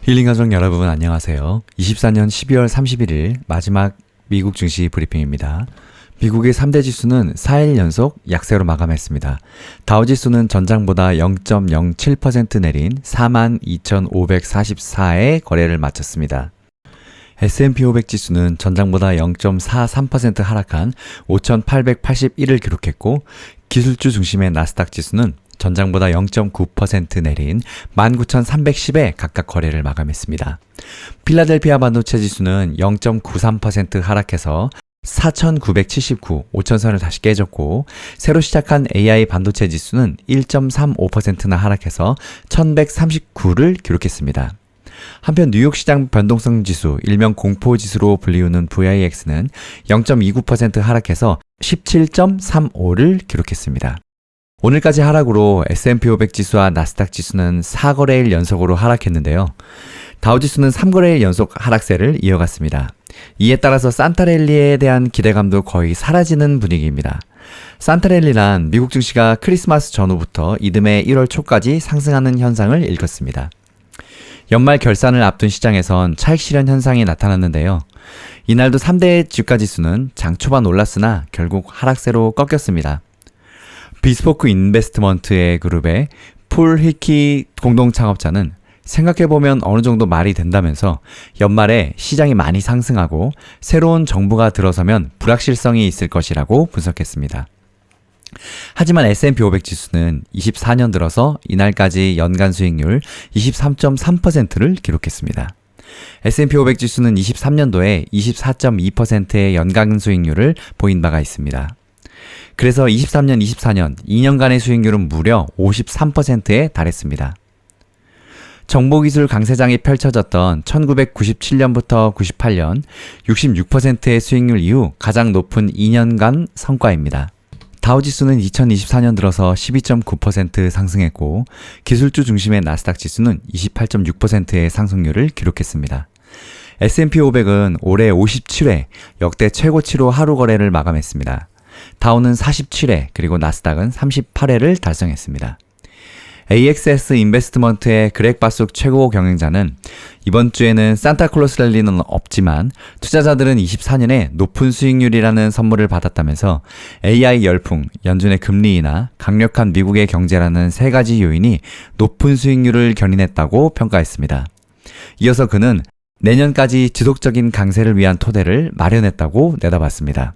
힐링 가족 여러분 안녕하세요. 24년 12월 31일 마지막 미국 증시 브리핑입니다. 미국의 3대 지수는 4일 연속 약세로 마감했습니다. 다우지수는 전장보다 0.07% 내린 42,544의 거래를 마쳤습니다. S&P 500 지수는 전장보다 0.43% 하락한 5,881을 기록했고, 기술주 중심의 나스닥 지수는 전장보다 0.9% 내린 19,310에 각각 거래를 마감했습니다. 필라델피아 반도체 지수는 0.93% 하락해서 4,979, 5천선을 다시 깨졌고, 새로 시작한 AI 반도체 지수는 1.35%나 하락해서 1,139를 기록했습니다. 한편 뉴욕 시장 변동성 지수, 일명 공포 지수로 불리우는 VIX는 0.29% 하락해서 17.35를 기록했습니다. 오늘까지 하락으로 S&P 500 지수와 나스닥 지수는 4거래일 연속으로 하락했는데요. 다우지수는 3거래일 연속 하락세를 이어갔습니다. 이에 따라서 산타랠리에 대한 기대감도 거의 사라지는 분위기입니다. 산타랠리란 미국 증시가 크리스마스 전후부터 이듬해 1월 초까지 상승하는 현상을 일컫습니다. 연말 결산을 앞둔 시장에선 차익 실현 현상이 나타났는데요. 이날도 3대 주가 지수는 장 초반 올랐으나 결국 하락세로 꺾였습니다. 비스포크 인베스트먼트의 그룹의 폴 히키 공동 창업자는 생각해보면 어느 정도 말이 된다면서 연말에 시장이 많이 상승하고 새로운 정부가 들어서면 불확실성이 있을 것이라고 분석했습니다. 하지만 S&P 500 지수는 24년 들어서 이날까지 연간 수익률 23.3%를 기록했습니다. S&P 500 지수는 23년도에 24.2%의 연간 수익률을 보인 바가 있습니다. 그래서 23년, 24년 2년간의 수익률은 무려 53%에 달했습니다. 정보기술 강세장이 펼쳐졌던 1997년부터 98년 66%의 수익률 이후 가장 높은 2년간 성과입니다. 다우지수는 2024년 들어서 12.9% 상승했고, 기술주 중심의 나스닥 지수는 28.6%의 상승률을 기록했습니다. S&P 500은 올해 57회 역대 최고치로 하루 거래를 마감했습니다. 다우는 47회, 그리고 나스닥은 38회를 달성했습니다. AXS 인베스트먼트의 그렉 바숙 최고 경영자는 이번 주에는 산타클로스 랠리는 없지만 투자자들은 24년에 높은 수익률이라는 선물을 받았다면서 AI 열풍, 연준의 금리 인하, 강력한 미국의 경제라는 세 가지 요인이 높은 수익률을 견인했다고 평가했습니다. 이어서 그는 내년까지 지속적인 강세를 위한 토대를 마련했다고 내다봤습니다.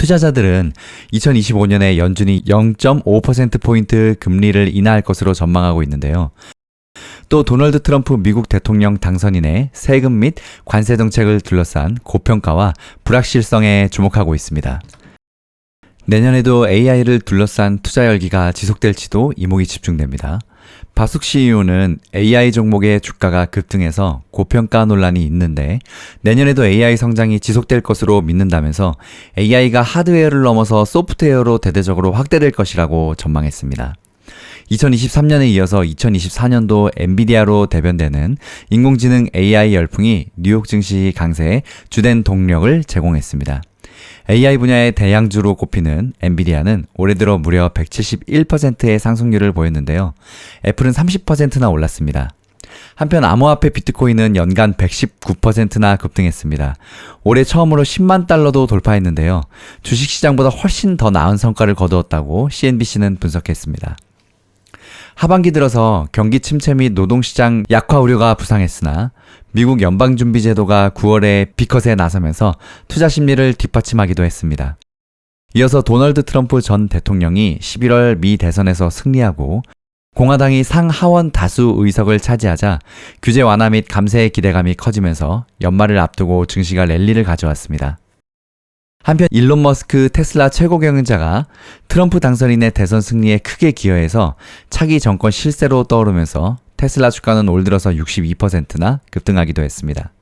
투자자들은 2025년에 연준이 0.5%포인트 금리를 인하할 것으로 전망하고 있는데요. 또 도널드 트럼프 미국 대통령 당선인의 세금 및 관세 정책을 둘러싼 고평가와 불확실성에 주목하고 있습니다. 내년에도 AI를 둘러싼 투자 열기가 지속될지도 이목이 집중됩니다. 바숙 CEO는 AI 종목의 주가가 급등해서 고평가 논란이 있는데 내년에도 AI 성장이 지속될 것으로 믿는다면서 AI가 하드웨어를 넘어서 소프트웨어로 대대적으로 확대될 것이라고 전망했습니다. 2023년에 이어서 2024년도 엔비디아로 대변되는 인공지능 AI 열풍이 뉴욕 증시 강세에 주된 동력을 제공했습니다. AI 분야의 대양주로 꼽히는 엔비디아는 올해 들어 무려 171%의 상승률을 보였는데요. 애플은 30%나 올랐습니다. 한편 암호화폐 비트코인은 연간 119%나 급등했습니다. 올해 처음으로 10만 달러도 돌파했는데요. 주식시장보다 훨씬 더 나은 성과를 거두었다고 CNBC는 분석했습니다. 하반기 들어서 경기 침체 및 노동시장 약화 우려가 부상했으나 미국 연방준비제도가 9월에 비컷에 나서면서 투자 심리를 뒷받침하기도 했습니다. 이어서 도널드 트럼프 전 대통령이 11월 미 대선에서 승리하고 공화당이 상하원 다수 의석을 차지하자 규제 완화 및 감세의 기대감이 커지면서 연말을 앞두고 증시가 랠리를 가져왔습니다. 한편 일론 머스크 테슬라 최고 경영자가 트럼프 당선인의 대선 승리에 크게 기여해서 차기 정권 실세로 떠오르면서 테슬라 주가는 올 들어서 62%나 급등하기도 했습니다.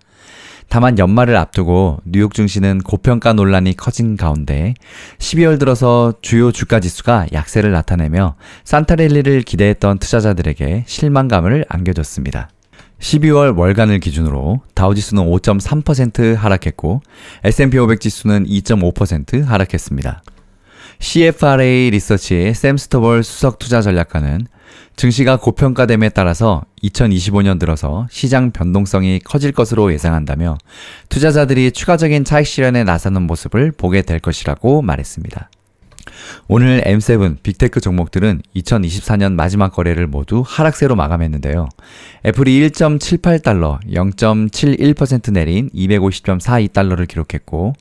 다만 연말을 앞두고 뉴욕 증시는 고평가 논란이 커진 가운데 12월 들어서 주요 주가 지수가 약세를 나타내며 산타랠리를 기대했던 투자자들에게 실망감을 안겨줬습니다. 12월 월간을 기준으로 다우지수는 5.3% 하락했고 S&P 500 지수는 2.5% 하락했습니다. CFRA 리서치의 샘 스토벌 수석 투자 전략가는 증시가 고평가됨에 따라서 2025년 들어서 시장 변동성이 커질 것으로 예상한다며 투자자들이 추가적인 차익 실현에 나서는 모습을 보게 될 것이라고 말했습니다. 오늘 M7 빅테크 종목들은 2024년 마지막 거래를 모두 하락세로 마감했는데요. 애플이 1.78달러, 0.71% 내린 250.42달러를 기록했고,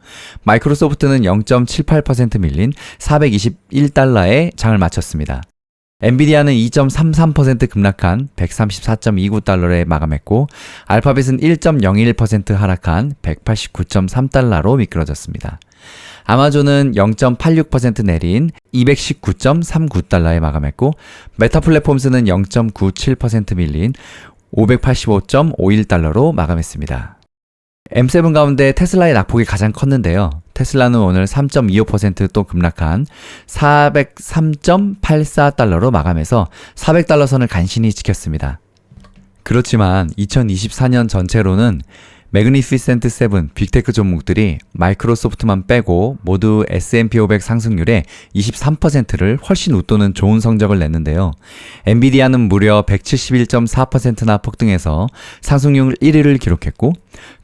마이크로소프트는 0.78% 밀린 421달러에 장을 마쳤습니다. 엔비디아는 2.33% 급락한 134.29달러에 마감했고, 알파벳은 1.01% 하락한 189.3달러로 미끄러졌습니다. 아마존은 0.86% 내린 219.39달러에 마감했고, 메타 플랫폼스는 0.97% 밀린 585.51달러로 마감했습니다. M7 가운데 테슬라의 낙폭이 가장 컸는데요. 테슬라는 오늘 3.25% 또 급락한 403.84달러로 마감해서 400달러 선을 간신히 지켰습니다. 그렇지만 2024년 전체로는 매그니피센트 7 빅테크 종목들이 마이크로소프트만 빼고 모두 S&P 500 상승률의 23%를 훨씬 웃도는 좋은 성적을 냈는데요. 엔비디아는 무려 171.4%나 폭등해서 상승률 1위를 기록했고,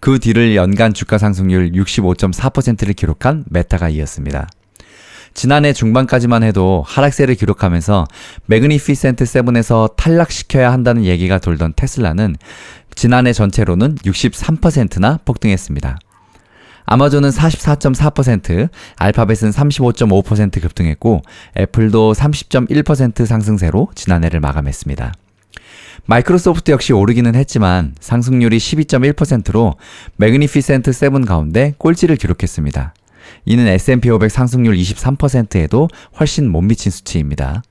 그 뒤를 연간 주가 상승률 65.4%를 기록한 메타가 이었습니다. 지난해 중반까지만 해도 하락세를 기록하면서 매그니피센트 7에서 탈락시켜야 한다는 얘기가 돌던 테슬라는 지난해 전체로는 63%나 폭등했습니다. 아마존은 44.4%, 알파벳은 35.5% 급등했고, 애플도 30.1% 상승세로 지난해를 마감했습니다. 마이크로소프트 역시 오르기는 했지만 상승률이 12.1%로 매그니피센트 7 가운데 꼴찌를 기록했습니다. 이는 S&P 500 상승률 23%에도 훨씬 못 미친 수치입니다.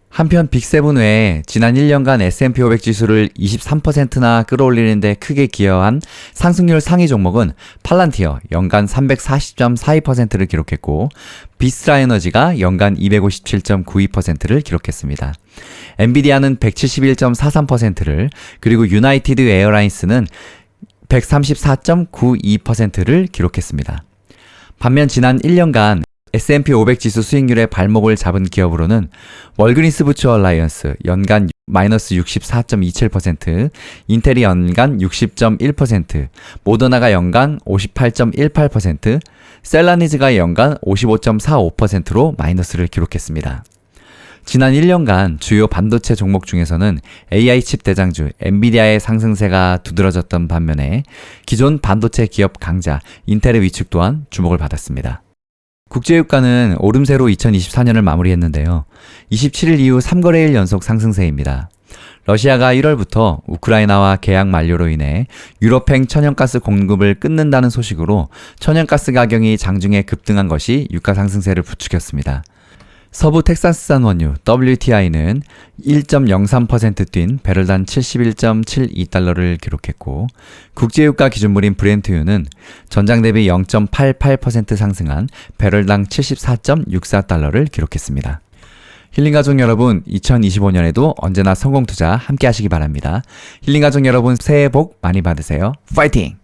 한편 빅7 외에 지난 1년간 S&P 500 지수를 23%나 끌어올리는 데 크게 기여한 상승률 상위 종목은 팔란티어 연간 340.42%를 기록했고, 비스라 에너지가 연간 257.92%를 기록했습니다. 엔비디아는 171.43%를, 그리고 유나이티드 에어라인스는 134.92%를 기록했습니다. 반면 지난 1년간 S&P 500 지수 수익률의 발목을 잡은 기업으로는 월그린스 부츠 얼라이언스 연간 마이너스 64.27%, 인텔이 연간 60.1%, 모더나가 연간 58.18%, 셀라니즈가 연간 55.45%로 마이너스를 기록했습니다. 지난 1년간 주요 반도체 종목 중에서는 AI 칩 대장주 엔비디아의 상승세가 두드러졌던 반면에 기존 반도체 기업 강자 인텔의 위축 또한 주목을 받았습니다. 국제유가는 오름세로 2024년을 마무리했는데요. 27일 이후 3거래일 연속 상승세입니다. 러시아가 1월부터 우크라이나와 계약 만료로 인해 유럽행 천연가스 공급을 끊는다는 소식으로 천연가스 가격이 장중에 급등한 것이 유가 상승세를 부추겼습니다. 서부 텍사스산 원유 WTI는 1.03% 뛴 배럴당 71.72달러를 기록했고, 국제유가 기준물인 브렌트유는 전장 대비 0.88% 상승한 배럴당 74.64달러를 기록했습니다. 힐링가족 여러분, 2025년에도 언제나 성공투자 함께 하시기 바랍니다. 힐링가족 여러분, 새해 복 많이 받으세요. 파이팅!